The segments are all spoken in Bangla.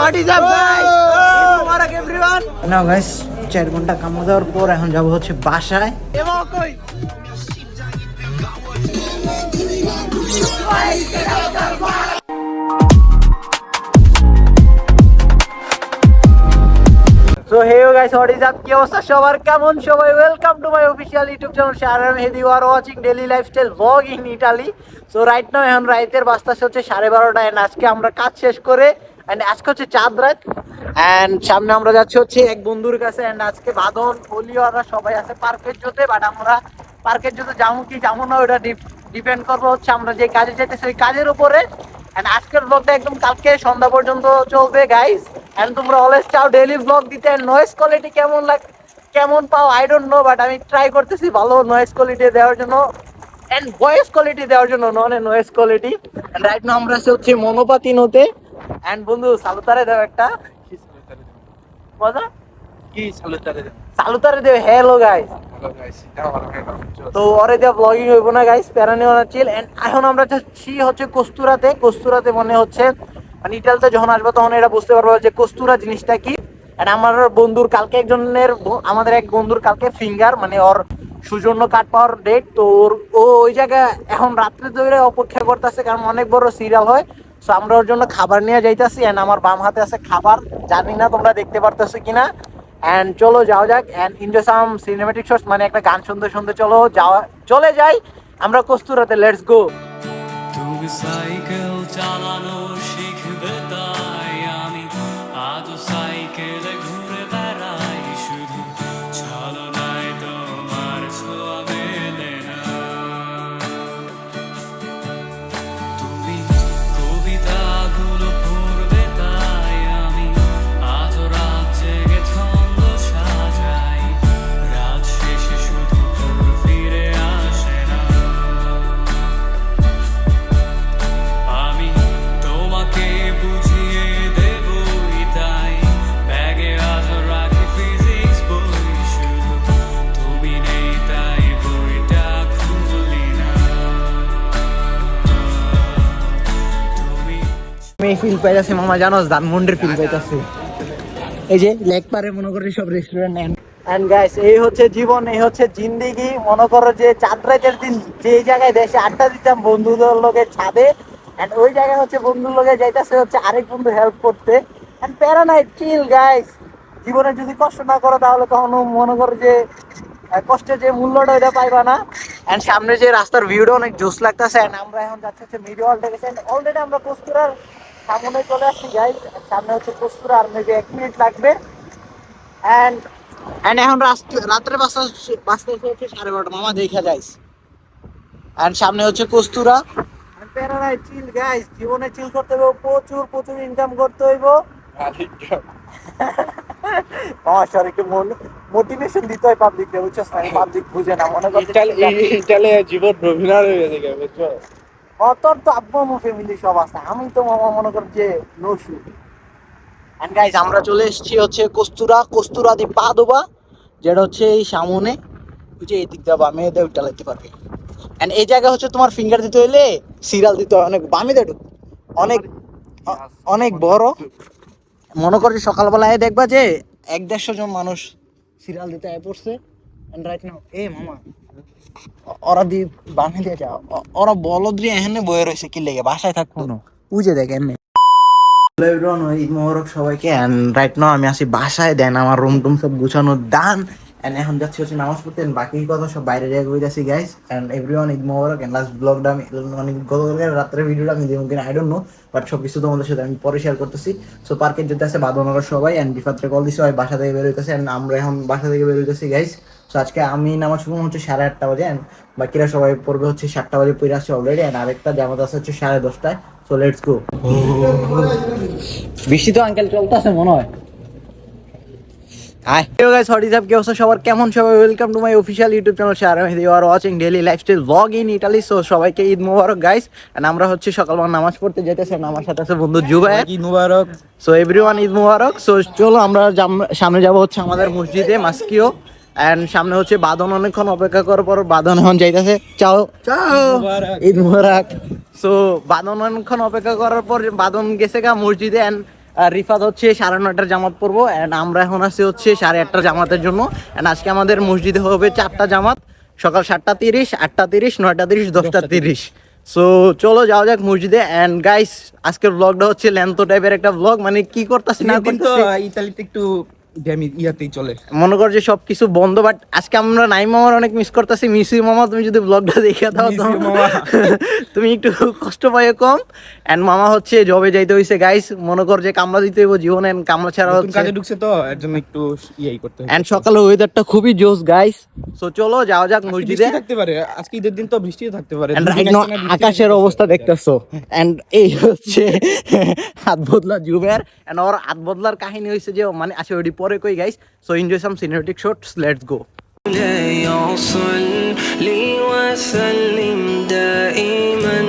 what is up guys? Mubarak everyone. Now guys, 4 ঘন্টা কামো দেওয়ার পর এখন যাব হচ্ছে বাসায়। এমা কই? So hey guys, what is up? কি অবস্থা সবার? কেমন সবাই? Welcome to my official YouTube channel Sharam Hedi. You are watching daily lifestyle vlog in Italy. So right now এখন রাতের বাজতেছে হচ্ছে 12:30 and আজকে আমরা কাজ শেষ করে and আজকে হচ্ছে চাঁদ রাত and সামনে আমরা যাচ্ছি হচ্ছে এক বন্ধুর কাছে and আজকে বাদন ফলিওরা সবাই আছে পার্কের জোতে বাট আমরা পার্কের জোতে যাবো কি যাবো না ওটা ডিপেন্ড করবো হচ্ছে আমরা যে কাজে যেতেছি ওই কাজের উপরে and আজকের ব্লগটা একদম কালকে সন্ধ্যা পর্যন্ত চলবে গাইস and তোমরা অলওয়েজ চাও ডেইলি ব্লগ দিতে and নয়েজ কোয়ালিটি কেমন পাও আই ডোন্ট নো বাট আমি ট্রাই করতেছি ভালো নয়েজ কোয়ালিটি দেওয়ার জন্য and ভয়েস কোয়ালিটি দেওয়ার জন্য noise quality and right now আমরা হচ্ছে মনোপাতিনোতে and বন্ধু সালুতারে দাও একটা কথা কি সালুতারে দাও সালুতারে দেও হ্যালো গাইস তো ওরে দেওয়া ব্লগিং হইব না গাইস প্যারা নেওয়া চিল এন্ড এখন আমরা যাচ্ছি হচ্ছে কস্তুরাতে মনে হচ্ছে মানে ইটালিতে যখন আসবো তখন এটা বুঝতে পারবো যে কস্তুরা জিনিসটা কি এন্ড আমার বন্ধুর কালকে আমাদের এক বন্ধুর কালকে ফিঙ্গার মানে ওর সুজন্য কাট পাওয়ার ডেট তো ও ওই জায়গায় এখন রাত্রে ধরে অপেক্ষা করতেছে কারণ অনেক বড় সিরিয়াল হয় সো আমরা ওর জন্য খাবার নিয়ে যাইতেছি এন্ড আমার বাম হাতে আছে খাবার জানি না তোমরা দেখতে পারতেছো কিনা এন্ড চলো যাওয়া যাক and enjoy some cinematic shots মানে একটা গান শুনতে শুনতে চলে যাই আমরা কস্তুরাতে লেটস গো তুমি সাইকেল চালানো শিখবে তাই আমি আজ সাইকেলে ঘুরে বেড়াই শুধু চালনায় তোমার ছোঁয়া মেলে না তুমি কবিতাগুলো পড়বে তাই আমি আজ রাত জেগে ছন্দ সাজাই রাত শেষে শুধু ভোর ফিরে আসে না আমি তোমাকে বুঝিয়ে দেবই তাই ব্যাগে আজ রাখি ফিজিক্স বই শুধু তুমি নেই তাই বইটা খুলি না তুমি আমি ফিল পাইতাছি মামা জানোস ধানমন্ডির ফিল পাইতাছি এই যে লেক পারে মনে করি সব রেস্টুরেন্ট এন্ড গাইস এই হচ্ছে জীবন এই হচ্ছে জিন্দেগি মনে করো যে চাঁদ রাতের দিন যে জায়গায় দেশে আড্ডা দিতাম বন্ধুদের লগে ছাদে এন্ড ওই জায়গায় হচ্ছে বন্ধুর লগে যাইতাছে হচ্ছে আরেক বন্ধু হেল্প করতে এন্ড প্যারা নাই চিল গাইস জীবনে যদি কষ্ট না করো তাহলে কখনো মনে করো যে কষ্টের যে মূল্যটা ওইটা পাইবা না এন্ড সামনে যে রাস্তার ভিউটা অনেক জোস লাগতেছে এন্ড আমরা এখন যাচ্ছি হচ্ছে মিডিয়াল থেকে অলরেডি আমরা কস্তুরার সামনে চলে আসছি গাইস সামনে হচ্ছে কস্তুরা আর মেবি 1 মিনিট লাগবে এন্ড এখন রাত্রে বাসটা হচ্ছে 12:30 মামা দেখা যাইস এন্ড সামনে হচ্ছে কস্তুরা প্যারারাই চিল গাইস জীবনে চিল করতে হবে প্রচুর ইনকাম করতে হইব সরি একটু মোটিভেশন দিতে হয় পাবলিককে বুঝছস না পাবলিক বুঝে না মনে করতে ইটালি জীবন রবিনার হয়ে গেছে বুঝছো তোর তো আব্বু আম্মু ফ্যামিলি সব আছে আমি তো মামা মনে কর যে নসু এন্ড গাইস আমরা চলে এসেছি হচ্ছে কস্তুরা দি পাদোবা যেটা হচ্ছে এই সামনে বুঝে এই দিক দিয়ে বামে দিয়ে উঠালাইতে পারবে এন্ড এই জায়গা হচ্ছে তোমার ফিঙ্গার দিতে হইলে সিরিয়াল দিতে হয় অনেক বামে দেয় অনেক বড় মনে করছি সকালবেলায় দেখবা যে 150 জন মানুষ সিরিয়াল দিতে আয় পড়ছে এন্ড রাইট নাও এ মামা ওরা দি বামে দিয়ে যাও ওরা বলদ্রি এখানে বয়ে রয়েছে কি লেগে বাসায় থাকবো না বুঝে দেখ এমনি ঈদ মোবারক সবাইকে এন্ড রাইট নাও আমি আসি বাসায় দেন আমার রুম টুম সব গুছানো ডান এন্ড এখন যাচ্ছি হচ্ছে নামাজ পড়তে বাকি কথা সব বাইরে জায়গায় হইতাছি guys and everyone Eid Mubarak and last ব্লগটা আমি মানে গতকালকে রাত্রে ভিডিওটা আমি দেবো কিনা আই ডোন্ট নো বাট সব কিছু তোমাদের সাথে আমি পরে শেয়ার করতেছি সো পার্কে যেতে আছে বাদনরা সবাই এন্ড বিফাত্রে কল দিছে বাসা থেকে বের হইতেছে এন্ড আমরা এখন বাসা থেকে বের হইতেছি গাইস সো আজকে আমি নামাজ পড়বো হচ্ছে 8:30 বাজে এন্ড বাকিরা সবাই পড়বে হচ্ছে 7টা বাজে পড়ে আসছে অলরেডি এন্ড আরেকটা জামাত আছে হচ্ছে 10:30টায় সো লেটস গো বৃষ্টি তো আঙ্কেল চলতেছে মনে হয় Hi. Hey guys, what is up? সবার কেমন সবাই welcome to my official YouTube channel শারাম হেদি you are watching daily lifestyle vlog in Italy so সবাইকে ঈদ মোবারক গাইস এন্ড আমরা হচ্ছে সকালবেলা নামাজ পড়তে যেতেছি আমার সাথে আছে বন্ধু জুবায়ের ঈদ মোবারক সো এভরিওয়ান ঈদ মোবারক সো চলো আমরা সামনে যাব হচ্ছে আমাদের মসজিদে মাস্কিও এন্ড সামনে হচ্ছে বাদন অনেকক্ষণ অপেক্ষা করার পর বাদন এখন যাইতেছে চাও ঈদ মোবারক সো বাদন অনেকক্ষণ অপেক্ষা করার পর বাদন গেছে গা মসজিদে এন্ড আর রিফাত হচ্ছে 9:30টার জামাত পড়বো, অ্যান্ড আমরা এখন আছি হচ্ছে 8:30টার জামাতের জন্য। অ্যান্ড আজকে আমাদের মসজিদে হবে 4টা জামাত, সকাল 7:30, 8:30, 9:30, 10:30। সো চলো যাওয়া যাক মসজিদে। অ্যান্ড গাইস আজকের ব্লগটা হচ্ছে ল্যান্তো টাইপের একটা ব্লগ, মানে কি করতেছি না করতেছি ইতালিতে একটু ইয়াতেই চলে, মনে কর যে সবকিছু বন্ধ, বাট আজকে আমরা নাইম মামার অনেক মিস করতেছি। মিস ইউ মামা, তুমি যদি ব্লগটা দেখে দাও তো তুমি একটু কষ্ট পাইও কম। এন্ড মামা হচ্ছে জবে যাইতে হইছে গাইস, মনে কর যে কামলা দিতে হইব জীবনে, কামলা ছাড়া হচ্ছে কাজে ঢুকছে তো এর জন্য একটু ইয়াই করতে হয়। এন্ড সকালে ওয়েদারটা খুবই জোস গাইস। সো চলো যাওয়া যাক মসজিদে। থাকতে পারে আজকে ঈদের দিন তো বৃষ্টিও থাকতে পারে। এন্ড রাইট নাও আকাশের অবস্থা দেখতেছো, এন্ড এই হচ্ছে হাত বদলা জুবের। এন্ড ওর হাত বদলার কাহিনী হইছে যে মানে আসে ওইটি পরে কই guys. So enjoy some cinematic shots, let's go. صلي وسلم دائما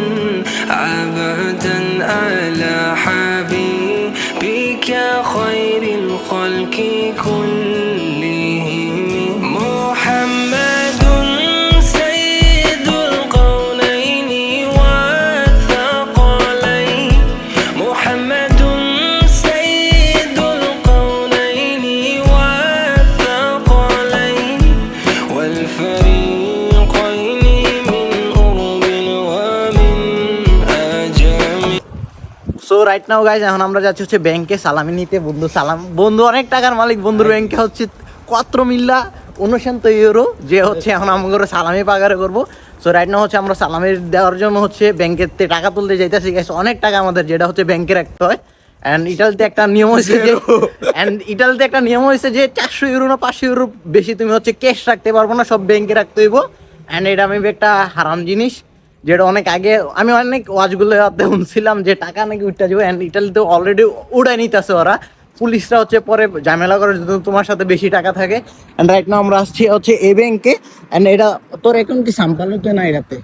أبدا على حبيبك خير الخلق كلهم محمد سيد القولين والثقلين محمد سيد القولين والثقلين والفريقين من أرب ومن أجم so right now guys এখন আমরা যাচ্ছি হচ্ছে ব্যাংকে সালামি নিতে। বন্ধু অনেক টাকার মালিক, বন্ধুর ব্যাংকে হচ্ছে 4 মিল্লা 59 ইউরো, যে হচ্ছে এখন আমাদের সালামি পাগারে করবো। সো রাইট নাও হচ্ছে আমরা সালামি দেওয়ার জন্য হচ্ছে ব্যাংকের টাকা তুলতে যাইতেছি গাইজ। অনেক টাকা আমাদের, যেটা হচ্ছে ব্যাংকে রাখতে হয়। অ্যান্ড ইটালিতে একটা নিয়ম হয়েছে যে 400 ইউরো না 500 ইউরো বেশি তুমি হচ্ছে ক্যাশ রাখতে পারবো না, সব ব্যাংকে রাখতে হইব। অ্যান্ড এটা আমি একটা হারাম জিনিস, যেটা অনেক আগে আমি অনেক ওয়াজগুলো শুনছিলাম যে টাকা নাকি উঠতে যাবো। অ্যান্ড ইটালিতে অলরেডি উড়াই নিতেছে ওরা, পুলিশরা হচ্ছে পরে ঝামেলা করে যদি তোমার সাথে বেশি টাকা থাকে। অ্যান্ড রাইট নাও আমরা আসছি হচ্ছে এই ব্যাংকে। অ্যান্ড এটা তোর এখন কি সাম্পালো তো না এটাতে,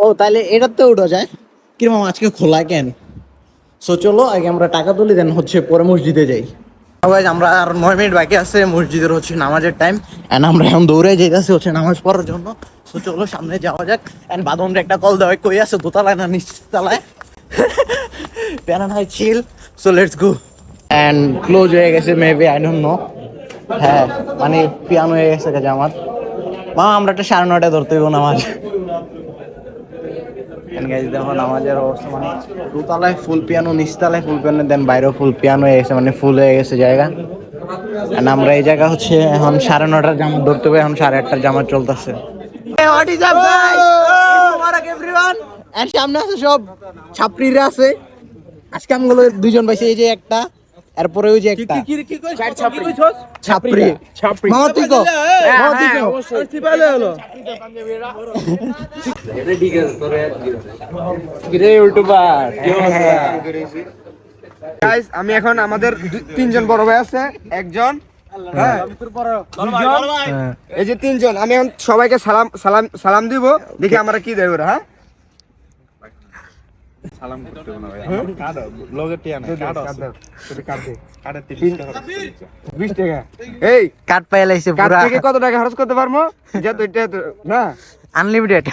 ও তাহলে এটাতে উঠা যায় কিরকম আজকে খোলা কেন? সো চলো আগে আমরা টাকা তুলি, দেন হচ্ছে পরে মসজিদে যাই। আমরা আর 9 মিনিট বাকি আছে মসজিদের হচ্ছে নামাজের টাইম। অ্যান্ড আমরা এখন দৌড়ে যাইতেছি হচ্ছে নামাজ পড়ার জন্য। সো চলো সামনে যাওয়া যাক। অ্যান্ড বাদনরে একটা কল দেওয়া, কই আছে দোতলায় না নিচতলায়? প্যারা নাই, chill. So let's go. And close হয়ে গেছে মেবি, আই ডোন্ট নো। হ্যাঁ মানে পিয়ানো হয়ে গেছে কাজে আমার। মা আমরা একটা 9:30 ধরতে হইব নামাজ। দেখো নামাজের অবস্থা, মানে দোতলায় ফুল পিয়ানো, নিচতলায় ফুল পিয়ানো, দেন বাইরেও ফুল পিয়ানো হয়ে গেছে, মানে ফুল হয়ে গেছে জায়গা। আমরা এই জায়গা হচ্ছে এখন 9:30টার জামাত ধরতে হবে, এখন 8:30টার জামাত চলতেছে। সামনে আছে সব ছাত্রীরা আছে, আজকে আমগুলো 2জন পাইছে, এই যে একটা, এরপরে ওই যে একটা ছাত্রী। মামা তুই কো, মামা তুই কো। গাইস আমি এখন আমাদের 3জন বড় ভাই আছে, একজন এই যে 3জন, আমি এখন সবাইকে সালাম সালাম সালাম দিব, দেখি আমরা কি দেব। হ্যাঁ সালাম করতে না ভাই, কাটা ব্লগের টিয়া না, কাটা কাটে 20 টাকা। এই কাট পাইলাইছে কাট পুরা, থেকে কত টাকা খরচ করতে পারবো? যত এটা না আনলিমিটেড।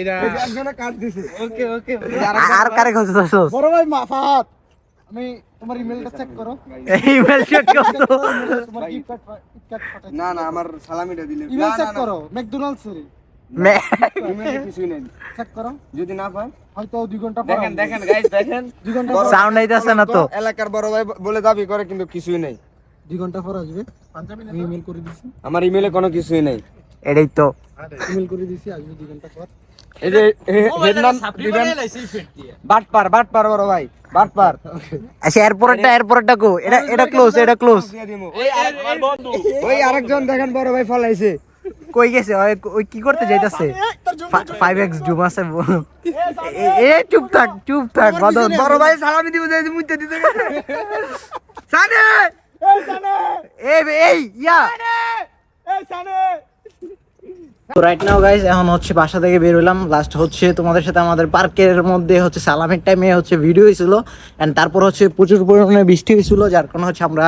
এটা একজনে কাট দিছে। ওকে ওকে আর কারে খুঁজতেছস? বড় ভাই মাফাত, আমি তোমার ইমেলটা চেক করো। ইমেল চেক করো। না না আমার সালামিটা দিলে ইমেল চেক করো ম্যাকডোনাল্ডস এর ইমেলে কিছুই নেই, চেক করো, যদি না পাই হয়তো 2 ঘন্টা পর দেখেন দেখেন গাইস দেখেন, 2 ঘন্টা সাউন্ড আইতাছে না তো। এলাকার বড় ভাই বলে দাবি করে কিন্তু কিছুই নেই। 2 ঘন্টা পর আসবে। আমি ইমেল করে দিছি, আমার ইমেলে কোনো কিছুই নেই। এটাই তো ইমেল করে দিছি, আসবে 2 ঘন্টা পর। এই যে হেড নাম দিবেন বাটপার, বাটপার বড় ভাই, বাটপার। আচ্ছা এরপরটা কো, এটা ক্লোজ, এটা ক্লোজ। ওই আরেকজন দেখেন বড় ভাই ফলাইছে, কই গেছে? ওই কি করতে যাইতাছে? 5x জুম আছে। এ চুপ থাক বাদন। বড় ভাই সালামি দিব, যাই মুইতে দিতে গেছে সানে, এই সানে, এই ইয়া এই সানে। তো রাইট নাও গাইস এখন হচ্ছে বাসা থেকে বের হলাম। লাস্ট হচ্ছে তোমাদের সাথে আমাদের পার্কের মধ্যে হচ্ছে সালামের টাইমে হচ্ছে ভিডিও হয়েছিল। অ্যান্ড তারপর হচ্ছে প্রচুর পরিমাণে বৃষ্টি হয়েছিল, যার কারণে হচ্ছে আমরা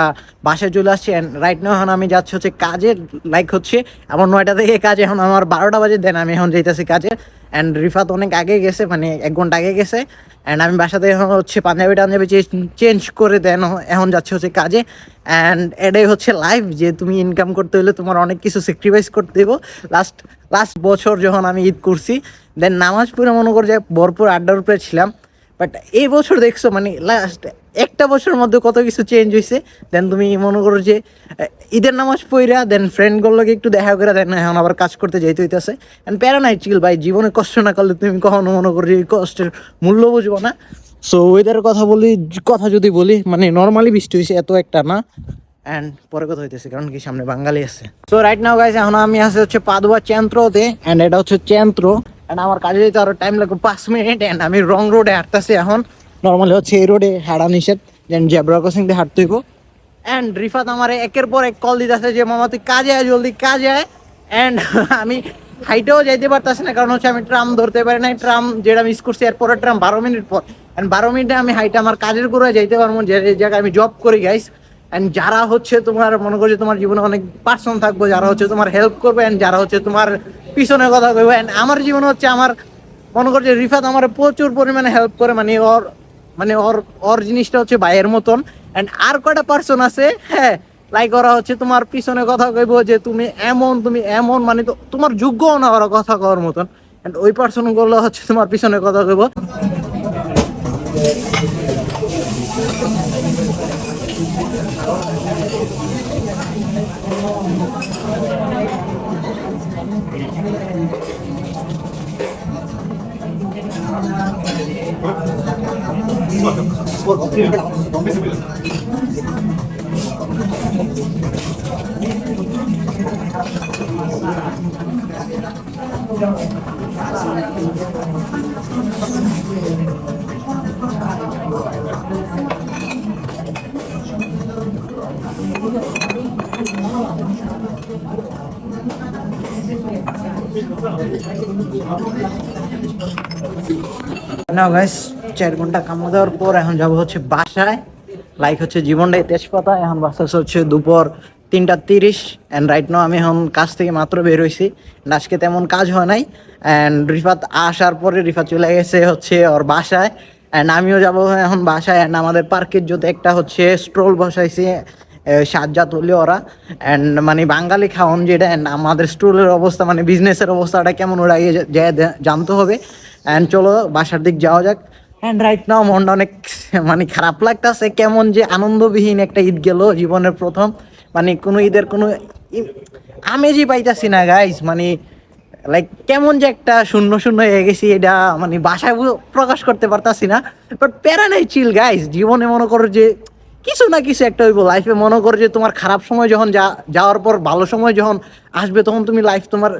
বাসায় চলে আসছি। অ্যান্ড রাইট নাও এখন আমি যাচ্ছি হচ্ছে কাজে, লাইক হচ্ছে আমার 9টা থেকে কাজে, এখন আমার 12টা বাজে, দেন আমি এখন যাইতেছি কাজে। অ্যান্ড রিফাত অনেক আগে গেছে, মানে 1 ঘন্টা আগে গেছে। অ্যান্ড আমি বাসাতে এখন হচ্ছে পাঞ্জাবি টাঞ্জাবি চেঞ্জ করে দেন, এখন যাচ্ছে হচ্ছে কাজে। অ্যান্ড এটাই হচ্ছে লাইফ, যে তুমি ইনকাম করতে হলে তোমার অনেক কিছু স্যাক্রিফাইস করতে দেবো। লাস্ট বছর যখন আমি ঈদ করছি, দেন নামাজ পড়ে মনে করে যে ভরপুর আড্ডার উপরে ছিলাম। বাট এই বছর দেখছো মানে লাস্ট একটা বছরের মধ্যে কত কিছু চেঞ্জ হয়েছে। দেন তুমি মনে করো যে ঈদের নামাজ পড়া, দেন ফ্রেন্ডগুলোকে একটু দেখা করে, দেন এখন আবার কাজ করতে যাইতে হইতেছে। অ্যান্ড প্যারা নাই চিল ভাই, জীবনে কষ্ট না করলে তুমি কখনো মনে করো যে এই কষ্টের মূল্য বুঝবো না। সো ওয়েদারের কথা যদি বলি, মানে নর্মালি বৃষ্টি হয়েছে, এত একটা না। অ্যান্ড পরে কথা হইতেছে কারণ কি সামনে বাঙালি আছে। সো রাইট নাও গাইস, এখন আমি আছে হচ্ছে পাদুয়া চেন্ত্রতে, অ্যান্ড এটা হচ্ছে চেন্ত্র। অ্যান্ড আমার কাজে যেতে আরো টাইম লাগবে 5 মিনিট। অ্যান্ড আমি রং রোডে হাঁটতেছি এখন। নর্মালি হচ্ছে এই রোডে হাঁটা নিষেধ, দেন জেব্রা ক্রসিং দিয়ে হাঁটতে হইব। অ্যান্ড রিফাত আমার একের পর এক কল দিতেছে যে মামা তুই কাজে আয়, জলদি কাজে আয়। অ্যান্ড আমি হাইটেও যাইতে পারতেছি না, কারণ হচ্ছে আমি ট্রাম ধরতে পারি নাই। ট্রাম যেটা মিস করছি, এরপরে ট্রাম 12 মিনিট পর। অ্যান্ড 12 মিনিটে আমি হাইটে আমার কাজের করে যাইতে পারবো, যে জায়গায় আমি জব করি গাইস। অ্যান্ড যারা হচ্ছে তোমার মনে করছে তোমার জীবনে অনেক পার্সন থাকবো, যারা হচ্ছে তোমার হেল্প করবে, অ্যান্ড যারা হচ্ছে তোমার পিছনে কথা কইবে। অ্যান্ড আমার জীবনে হচ্ছে আমার মনে করছে রিফাত আমার প্রচুর পরিমাণে হেল্প করে, মানে ওর জিনিসটা হচ্ছে ভাইয়ের মতন। অ্যান্ড আর কয়টা পার্সন আছে, হ্যাঁ, লাইক ওরা হচ্ছে তোমার পিছনে কথা কইবো যে তুমি এমন মানে তো তোমার যোগ্যও না ওরা কথা কওয়ার মতন। অ্যান্ড ওই পার্সনগুলো হচ্ছে তোমার পিছনে কথা কইবো। না গাইস, 4 ঘন্টা কামা দেওয়ার পর এখন যাবো হচ্ছে বাসায়। লাইক হচ্ছে জীবনটাই তেজপাতা। এখন বাসা হচ্ছে দুপুর 3:30। অ্যান্ড রাইট নাও আমি এখন কাজ থেকে মাত্র বের হয়েছি। আজকে তেমন কাজ হয় নাই। অ্যান্ড রিফাত আসার পরে রিফাত চলে গেছে হচ্ছে ওর বাসায়। অ্যান্ড আমিও যাবো এখন বাসায়। অ্যান্ড আমাদের পার্কের যদি একটা হচ্ছে স্ট্রল বসাইছে সাজ্জাত হলে ওরা। অ্যান্ড মানে বাঙালি খাওয়ান যেটা, অ্যান্ড আমাদের স্ট্রলের অবস্থা মানে বিজনেসের অবস্থাটা কেমন ওরা জানতে হবে। অ্যান্ড চলো বাসার দিক যাওয়া যাক। অ্যান্ড রাইট নাও মনটা অনেক মানে খারাপ লাগতেছে, কেমন যে আনন্দবিহীন একটা ঈদ গেল জীবনের প্রথম। মানে কোনো ঈদের কোনো আমেজই পাইতাছি না গাইস। মানে লাইক কেমন যে একটা শূন্য শূন্য হয়ে গেছি, এটা মানে বাসায় প্রকাশ করতে পারতাছি না। বাট প্যারা নাই চিল গাইস, জীবনে মনে করো যে কিছু না কিছু একটা হইব লাইফে। মনে করো যে তোমার খারাপ সময় যখন যাওয়ার পর ভালো সময় যখন আসবে, তখন তুমি লাইফ তোমার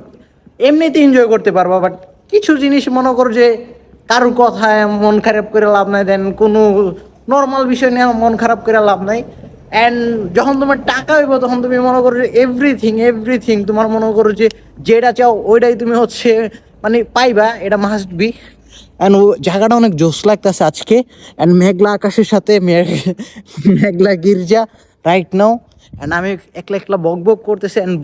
এমনিতে এনজয় করতে পারবা। বাট কিছু জিনিস মনে করো যে কারোর কথায় মন খারাপ করে লাভ নাই, দেন কোনো নর্মাল বিষয় নিয়ে মন খারাপ করে লাভ নাই। অ্যান্ড যখন তোমার টাকা হইব, তখন তুমি মনে করো যে এভরিথিং তোমার মনে করো যে যেটা চাও ওইটাই তুমি হচ্ছে মানে পাইবা, এটা মাস্ট বি। অ্যান্ড ও জায়গাটা অনেক জোশ লাগতেছে আজকে। অ্যান্ড মেঘলা আকাশের সাথে মেঘলা গির্জা রাইট নাও। অ্যান্ড আমি একলা বক করতেছি। অ্যান্ড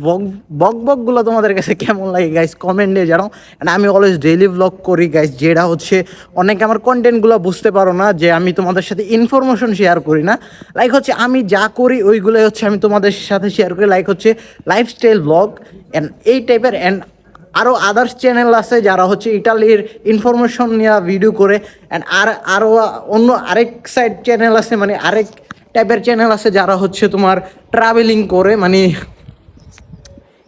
বকগুলো তোমাদের কাছে কেমন লাগে গাইস কমেন্টে জানাও। অ্যান্ড আমি অলওয়েজ ডেইলি ব্লগ করি গাইস, যেটা হচ্ছে অনেকে আমার কন্টেন্টগুলো বুঝতে পারো না, যে আমি তোমাদের সাথে ইনফরমেশন শেয়ার করি না। লাইক হচ্ছে আমি যা করি ওইগুলোই হচ্ছে আমি তোমাদের সাথে শেয়ার করি। লাইক হচ্ছে লাইফস্টাইল ব্লগ অ্যান্ড এই টাইপের। অ্যান্ড আরও আদার্স চ্যানেল আছে যারা হচ্ছে ইটালির ইনফরমেশন নিয়ে ভিডিও করে। অ্যান্ড আরও অন্য আরেক সাইড চ্যানেল আছে, মানে আরেক টাইপের চ্যানেল আছে যারা হচ্ছে তোমার ট্রাভেলিং করে, মানে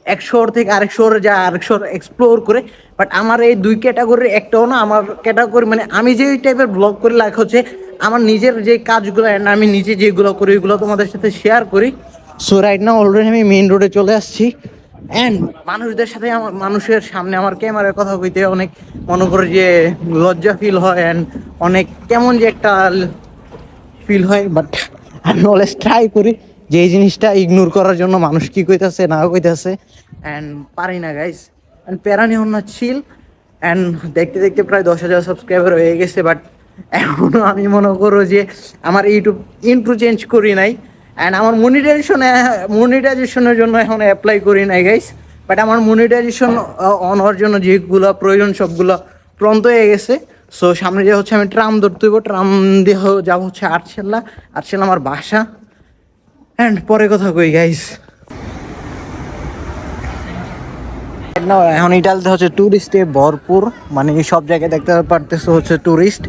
এক শহর থেকে আরেক শহরে যায়, আরেক শহর এক্সপ্লোর করে। বাট আমার এই দুই ক্যাটাগরির একটাও না। আমার ক্যাটাগরি মানে আমি যে টাইপের ব্লগ করি, লাইক হচ্ছে আমার নিজের যে কাজগুলো অ্যান্ড আমি নিজে যেগুলো করি ওইগুলো তোমাদের সাথে শেয়ার করি। সো রাইট নাও অলরেডি আমি মেইন রোডে চলে আসছি। অ্যান্ড মানুষদের সাথে মানুষের সামনে আমার ক্যামেরার কথা কইতে অনেক মনে করে যে লজ্জা ফিল হয়। অ্যান্ড অনেক কেমন যে একটা ফিল হয়। বাট আমি অলওয়েজ ট্রাই করি যে এই জিনিসটা ইগনোর করার জন্য, মানুষ কী কইতাছে না কইতাছে। অ্যান্ড পারি না গাইস। অ্যান্ড প্যারানি হন না চিল। অ্যান্ড দেখতে দেখতে প্রায় 10,000 সাবস্ক্রাইবার হয়ে গেছে। বাট এখনও আমি মনে করো যে আমার ইউটিউব ইন্ট্রো চেঞ্জ করি নাই। অ্যান্ড আমার মনিটাইজেশনের জন্য এখন অ্যাপ্লাই করি নাই গাইস। বাট আমার মনিটাইজেশন অন হওয়ার জন্য যেগুলো প্রয়োজন সবগুলো প্রন্ত হয়ে গেছে। সো সামনে যে হচ্ছে আমি ট্রাম ধরতে হইব, ট্রাম দিয়ে যাবো হচ্ছে আটশেলা আমার বাসা। অ্যান্ড পরে কথা কই গাইস, এখন ইটালিতে হচ্ছে টুরিস্টে ভরপুর, মানে সব জায়গায় দেখতে পারতেছো হচ্ছে টুরিস্ট।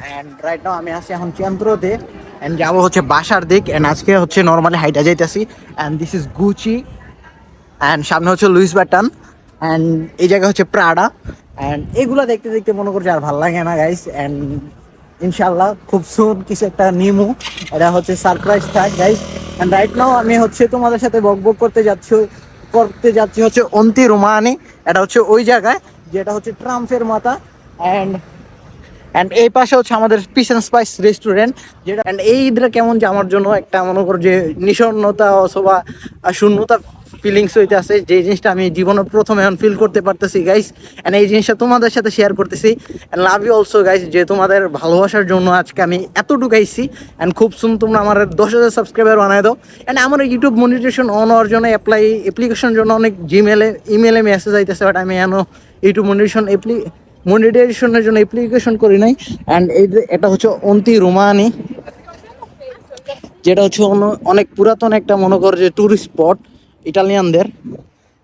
অ্যান্ড রাইট নাও আমি আছি এখন চেন্ত্রতে, অ্যান্ড যাবো হচ্ছে বাসার দিক। অ্যান্ড আজকে হচ্ছে নর্মালি হাইটা যাইতেছি। And this is Gucci, and সামনে হচ্ছে লুইস ব্যাটন, অ্যান্ড এই জায়গা হচ্ছে প্রাডা। অ্যান্ড এগুলো দেখতে দেখতে মনে করছি আর ভালো লাগে না গাইস। অ্যান্ড ইনশাল্লাহ খুব সুন কিছু একটা নিমু, এটা হচ্ছে সারপ্রাইজ থাক গাইস। অ্যান্ড রাইট নাও আমি হচ্ছে তোমাদের সাথে বকবক করতে যাচ্ছি হচ্ছে অন্তি রোমানি। এটা হচ্ছে ওই জায়গায় যেটা হচ্ছে ট্রাম্পের মাথা। অ্যান্ড এই পাশে হচ্ছে আমাদের পিস অ্যান্ড স্পাইস রেস্টুরেন্ট যেটা। অ্যান্ড এই ঈদটা কেমন যে আমার জন্য একটা মনে করো যে নিঃসন্নতা অথবা শূন্যতা ফিলিংস হইতে আছে, যে জিনিসটা আমি জীবনের প্রথম এখন ফিল করতে পারতেছি গাইস। অ্যান্ড এই জিনিসটা তোমাদের সাথে শেয়ার করতেছি। And love you also guys, যে তোমাদের ভালোবাসার জন্য আজকে আমি এতটুকু আইছি। অ্যান্ড খুব সুন তোমরা আমার 10,000 সাবস্ক্রাইবার বানাই দাও। অ্যান্ড আমার ইউটিউব মনিটাইজেশন অন হওয়ার জন্য অ্যাপ্লিকেশন জন্য অনেক ইমেলে মেসেজ আইতেছে, বাট আমি এখন ইউটিউব মনিটাইজেশনের জন্য অ্যাপ্লিকেশন করি নাই। অ্যান্ড এটা হচ্ছে অন্তি রোমানি, যেটা হচ্ছে অনেক পুরাতন একটা মনে করো যে টুরিস্ট স্পট ইটালিয়ানদের।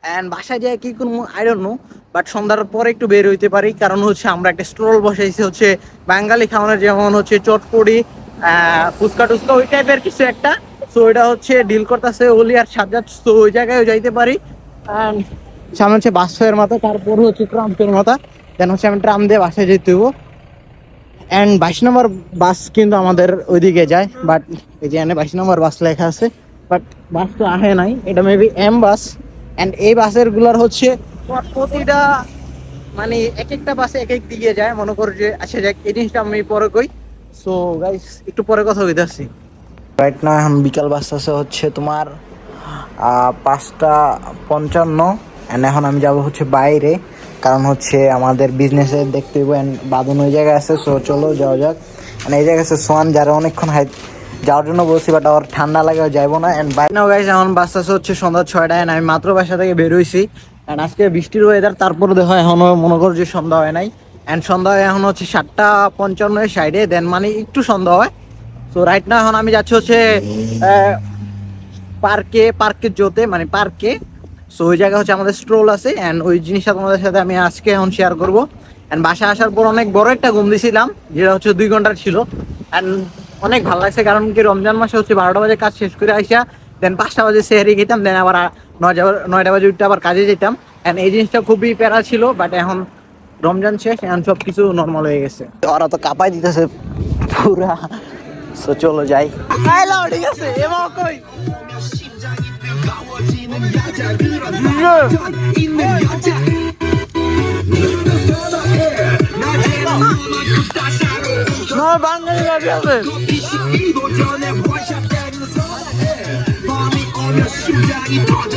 অ্যান্ড বাসায় যায় কি করবো আই ডোন্ট নো, বাট সন্ধ্যার পরে একটু বের হইতে পারি, কারণ হচ্ছে আমরা একটা স্টল বসাইছি হচ্ছে বাঙালি খাওয়ানোর, যেমন হচ্ছে চটপটি, ফুচকা টুচকা ওই টাইপের কিছু একটা। সো এটা হচ্ছে ডিল করতেছে ওলি আর সাজ্জাদ, তো ওই জায়গায় যাইতে পারি। অ্যান্ড সামনে হচ্ছে বাসের মাথা, তারপর হচ্ছে ট্রাম্পের মাথা, দেন হচ্ছে আমি ট্রাম দিয়ে বাসায় যেতে হবো। অ্যান্ড 22 নম্বর বাস কিন্তু আমাদের ওইদিকে যায়, বাট এই যে এখানে 22 নম্বর বাস লেখা আছে, বাট বাস তো আহে নাই, এটা মেবি এম বাস। অ্যান্ড এই বাসের গুলার হচ্ছে প্রতিটা মানে এক একটা বাসে এক এক দিকে যায়, মনে করো যে আচ্ছা যাক এই জিনিসটা আমি পরে কই। সো গাইস একটু পরে কথা হইতে আসছি। রাইট না এখন বিকাল বাস আছে হচ্ছে তোমার 5:55। অ্যান্ড এখন আমি যাব হচ্ছে বাইরে, কারণ হচ্ছে আমাদের বিজনেসে দেখতে হইব। অ্যান্ড বাদন ওই জায়গায় আছে, সো চলো যাওয়া যাক। মানে এই জায়গায় আছে সোয়ান, যারা অনেকক্ষণ যাওয়ার জন্য বলছি, বাট আমার ঠান্ডা লাগে যাইবো না। অ্যান্ড বাইরে নাও গাইস এখন বাস আছে হচ্ছে সন্ধ্যা 6টায়, অ্যান্ড আমি মাত্র বাসা থেকে বের হইছি। অ্যান্ড আজকে বৃষ্টির ওয়েদার, তারপরে দেখো এখনো মনে করো যে সন্ধ্যা হয় নাই। অ্যান্ড সন্ধ্যা হয় এখন হচ্ছে 7:55 সাইডে, দেন মানে একটু সন্ধ্যা হয়। সো রাইট না এখন আমি যাচ্ছি হচ্ছে পার্কে জোতে, মানে পার্কে। সো ওই জায়গায় হচ্ছে আমাদের স্ট্রোল আছে, অ্যান্ড ওই জিনিসটা তোমাদের সাথে আমি আজকে এখন শেয়ার করবো। অ্যান্ড বাসায় আসার পর অনেক বড় একটা ঘুম দিয়েছিলাম, যেটা হচ্ছে 2 ঘন্টার ছিল। অ্যান্ড অনেক ভালো লাগছে, কারণ কি রমজান মাসে হচ্ছে 12টা বাজে কাজ শেষ করে আসা, দেন 5টা বাজে সেহরি খেতাম, দেন আবার 9টা বাজে উঠতে আবার কাজে যেতাম। অ্যান্ড এই জিনিসটা খুবই প্যারা ছিল, বাট এখন রমজান শেষ, এখন সব কিছু নর্মাল হয়ে গেছে। ওরা তো কাঁপাই দিতেছে পুরা। সো চলো যাই। ঠিক আছে এবার কই বাঙালি গাড়ি আছে। 심장이 터져